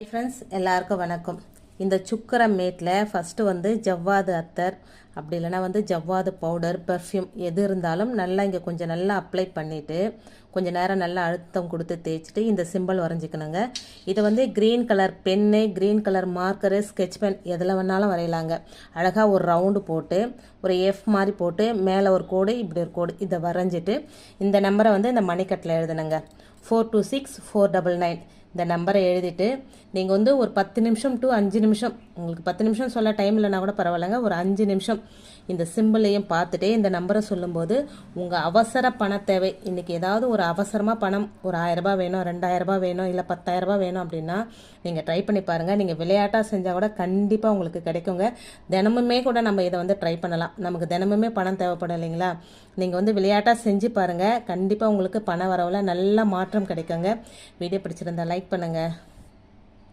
Friends எல்லாருக்கும் வணக்கம். இந்த சுக்கரம் மேட்டில் ஃபஸ்ட்டு வந்து ஜவ்வாது அத்தர் அப்படி இல்லைனா வந்து ஜவ்வாது பவுடர் பெர்ஃப்யூம் எது இருந்தாலும் நல்லா இங்கே கொஞ்சம் நல்லா அப்ளை பண்ணிவிட்டு கொஞ்சம் நேரம் நல்லா அழுத்தம் கொடுத்து தேய்ச்சிட்டு இந்த சிம்பிள் வரைஞ்சிக்கணுங்க. இதை வந்து green colour pen, green colour marker, sketch pen எதில் வேணாலும் வரையலாங்க. அழகாக ஒரு ரவுண்டு போட்டு ஒரு எஃப் மாதிரி போட்டு மேலே ஒரு கோடு இப்படி ஒரு கோடு இதை வரைஞ்சிட்டு இந்த நம்பரை வந்து இந்த மணிக்கட்டில் எழுதுனுங்க. 426499 இந்த நம்பரை எழுதிட்டு நீங்கள் வந்து ஒரு 10 நிமிஷம் டு 5 நிமிஷம், உங்களுக்கு 10 நிமிஷம் சொல்ல டைம் இல்லைனா கூட பரவாயில்லைங்க, ஒரு 5 நிமிஷம் இந்த சிம்பிளையும் பார்த்துட்டே இந்த நம்பரை சொல்லும்போது உங்கள் அவசர பண தேவை, இன்றைக்கி ஏதாவது ஒரு அவசரமாக பணம் ஒரு 1000 ரூபாய் வேணும், 2000 ரூபாய் வேணும், இல்லை 10,000 ரூபாய் வேணும் அப்படின்னா நீங்கள் ட்ரை பண்ணி பாருங்கள். நீங்கள் விளையாட்டாக செஞ்சால் கூட கண்டிப்பாக உங்களுக்கு கிடைக்குங்க. தினமுமே கூட நம்ம இதை வந்து ட்ரை பண்ணலாம். நமக்கு தினமுமே பணம் தேவைப்படும் இல்லைங்களா? நீங்கள் வந்து விளையாட்டாக செஞ்சு பாருங்கள், கண்டிப்பாக உங்களுக்கு பண வரவில் நல்ல மாற்றம் கிடைக்குங்க. வீடியோ பிடிச்சிருந்தா லைக் பண்ணுங்கள்.